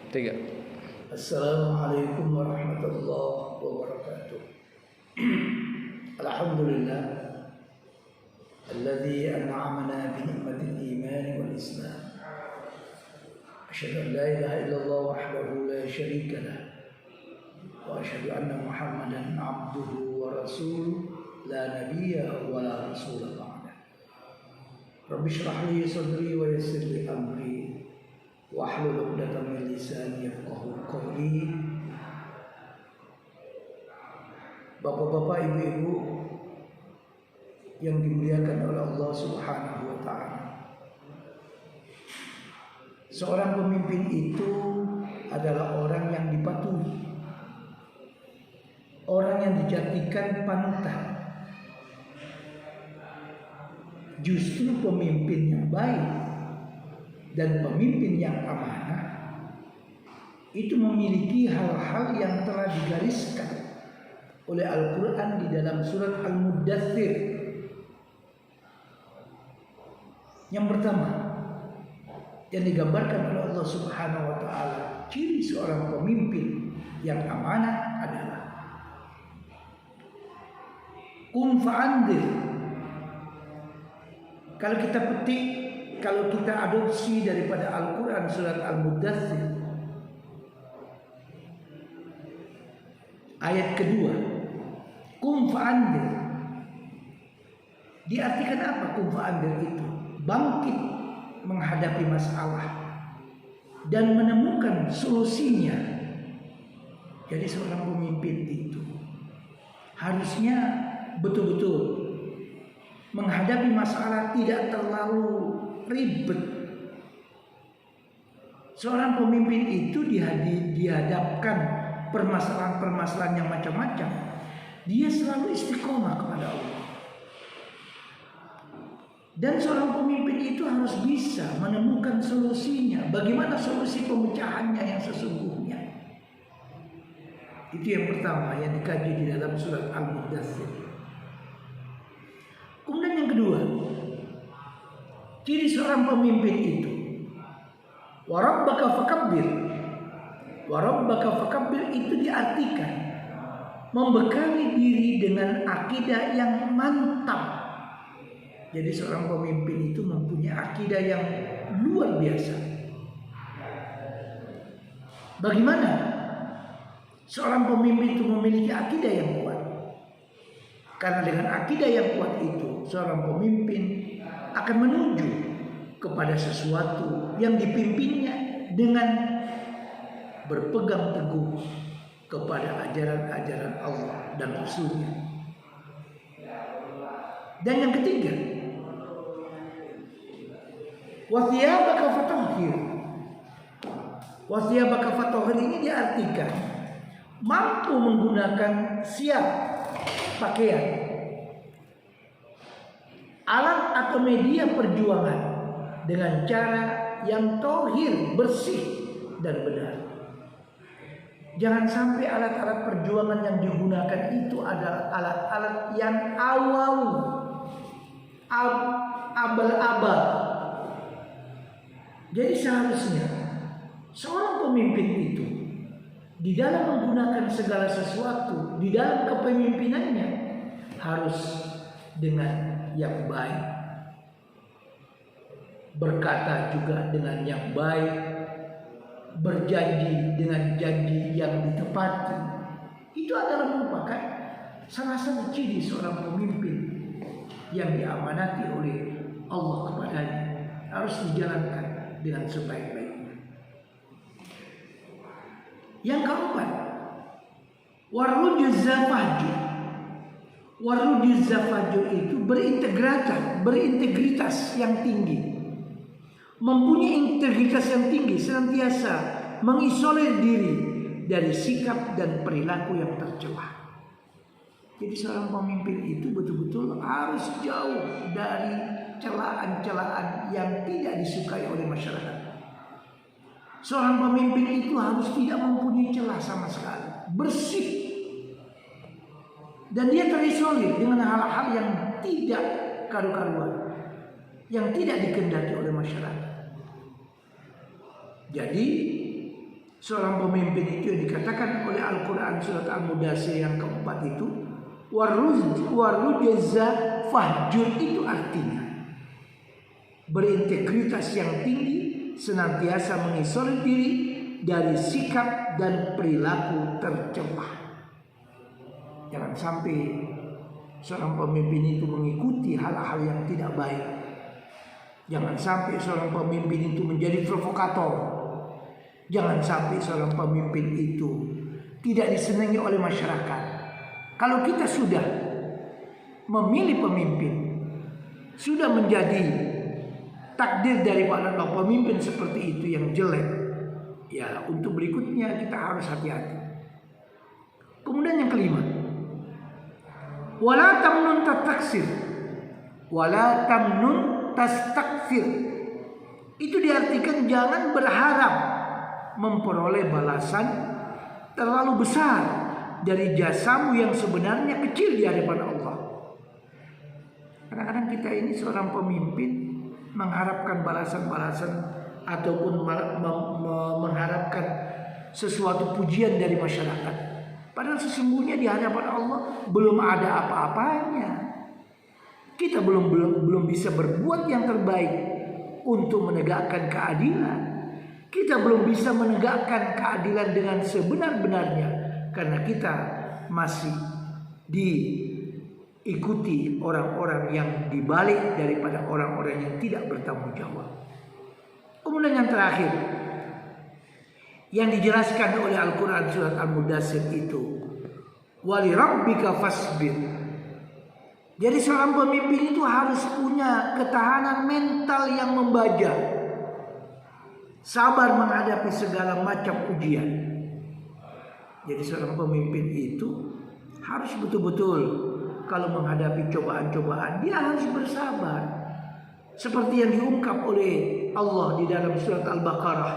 Tiga. Assalamualaikum warahmatullahi wabarakatuh. Alhamdulillah alladzi an'amana bi ni'matil iman wal islam. Asyhadu an la ilaha illallah wahdahu la syarika lah wa asyhadu anna Muhammadan abduhu wa rasuluh la nabiyya wa la rasula ba'da. Rabbi shrah li sadri wa yassir li amri wahlul 'uqdatam min lisani yafqahu qawli. Bapak-bapak, ibu-ibu yang dimuliakan oleh Allah Subhanahu wa taala. Seorang pemimpin itu adalah orang yang dipatuhi, orang yang dijadikan panutan. Justru pemimpin yang baik dan pemimpin yang amanah itu memiliki hal-hal yang telah digariskan oleh Al-Quran di dalam surat Al-Muddathir. Yang pertama yang digambarkan oleh Allah Subhanahu wa taala, ciri seorang pemimpin yang amanah adalah kun fa'andir. Kalau kita petik, kalau kita adopsi daripada Al-Quran surat Al-Muddathir ayat kedua, kum fa'andir, diartikan apa kum fa'andir itu? Bangkit menghadapi masalah dan menemukan solusinya. Jadi seorang pemimpin itu harusnya betul-betul menghadapi masalah tidak terlalu ribet. Seorang pemimpin itu dihadapkan permasalahan-permasalahan yang macam-macam, dia selalu istiqomah kepada Allah. Dan seorang pemimpin itu harus bisa menemukan solusinya. Bagaimana solusi pemecahannya yang sesungguhnya? Itu yang pertama yang dikaji di dalam surat Al-Muddathir. Kemudian yang kedua, ciri seorang pemimpin itu wa rabbaka fakabbir. Wa rabbaka fakabbir itu diartikan membekali diri dengan akidah yang mantap. Jadi seorang pemimpin itu mempunyai akidah yang luar biasa. Bagaimana seorang pemimpin itu memiliki akidah yang kuat? Karena dengan akidah yang kuat itu, seorang pemimpin akan menuju kepada sesuatu yang dipimpinnya dengan berpegang teguh kepada ajaran-ajaran Allah dan Rasul-Nya. Dan yang ketiga, wathiyabaka fatahhir. Wathiyabaka fatahhir ini diartikan mampu menggunakan siap pakaian, alat atau media perjuangan dengan cara yang tohir, bersih dan benar. Jangan sampai alat-alat perjuangan yang digunakan itu adalah alat-alat yang awal, abal-abal. Jadi seharusnya seorang pemimpin itu di dalam menggunakan segala sesuatu di dalam kepemimpinannya harus dengan yang baik, berkata juga dengan yang baik, berjanji dengan janji yang ditepati. Itu adalah merupakan salah satu ciri seorang pemimpin yang diamanati oleh Allah kepadanya, harus dijalankan dengan sebaik-baiknya. Yang keempat, warujuz zafajur. Warujuz zafajur itu berintegritas yang tinggi, mempunyai integritas yang tinggi, senantiasa mengisolir diri dari sikap dan perilaku yang tercela. Jadi seorang pemimpin itu betul-betul harus jauh dari celaan-celaan yang tidak disukai oleh masyarakat. Seorang pemimpin itu harus tidak mempunyai celah sama sekali, bersih, dan dia terisolir dengan hal-hal yang tidak karu-karuan, yang tidak dikehendaki oleh masyarakat. Jadi seorang pemimpin itu yang dikatakan oleh Al-Quran surat Al-Mudaththir yang keempat itu warujza fahjur, itu artinya berintegritas yang tinggi, senantiasa mengisolir diri dari sikap dan perilaku tercela. Jangan sampai seorang pemimpin itu mengikuti hal-hal yang tidak baik. Jangan sampai seorang pemimpin itu menjadi provokator. Jangan sampai seorang pemimpin itu tidak disenangi oleh masyarakat. Kalau kita sudah memilih pemimpin, sudah menjadi takdir daripada pemimpin seperti itu yang jelek, ya untuk berikutnya kita harus hati-hati. Kemudian yang kelima, wala tamnun tastaksir, wala tamnun tastakfir. Itu diartikan jangan berharap memperoleh balasan terlalu besar dari jasamu yang sebenarnya kecil di hadapan Allah. Kadang-kadang kita ini seorang pemimpin mengharapkan balasan-balasan ataupun mengharapkan sesuatu pujian dari masyarakat. Padahal sesungguhnya di hadapan Allah belum ada apa-apanya. Kita belum bisa berbuat yang terbaik untuk menegakkan keadilan. Kita belum bisa menegakkan keadilan dengan sebenar-benarnya karena kita masih diikuti orang-orang yang dibalik daripada orang-orang yang tidak bertanggung jawab. Kemudian yang terakhir yang dijelaskan oleh Al-Quran surat Al-Mudaththir itu, wali rabbika fasbir. Jadi seorang pemimpin itu harus punya ketahanan mental yang membaja, sabar menghadapi segala macam ujian. Jadi seorang pemimpin itu harus betul-betul kalau menghadapi cobaan-cobaan dia harus bersabar. Seperti yang diungkap oleh Allah di dalam surat Al-Baqarah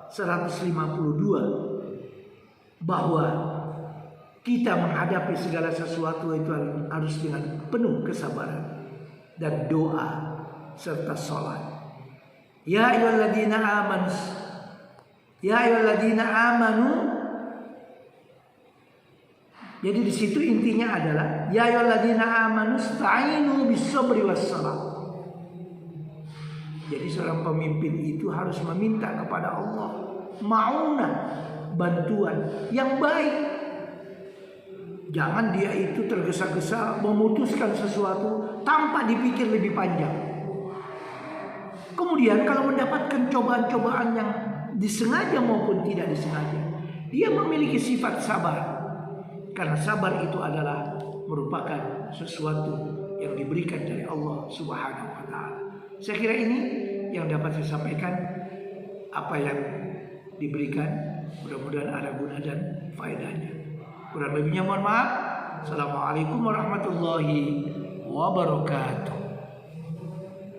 152, bahwa kita menghadapi segala sesuatu itu harus dengan penuh kesabaran dan doa serta sholat. Ya ayyuhalladzina amanu. Jadi di situ intinya adalah ya ayyuhalladzina amanu sta'inu bis-sabri was-shalah. Jadi seorang pemimpin itu harus meminta kepada Allah ma'unah, bantuan yang baik. Jangan dia itu tergesa-gesa memutuskan sesuatu tanpa dipikir lebih panjang. Kemudian kalau mendapatkan cobaan-cobaan yang disengaja maupun tidak disengaja, dia memiliki sifat sabar. Karena sabar itu adalah merupakan sesuatu yang diberikan dari Allah Subhanahu wa taala. Saya kira ini yang dapat saya sampaikan, apa yang diberikan mudah-mudahan ada guna dan faedahnya. Kurang lebihnya mohon maaf. Assalamualaikum warahmatullahi wabarakatuh.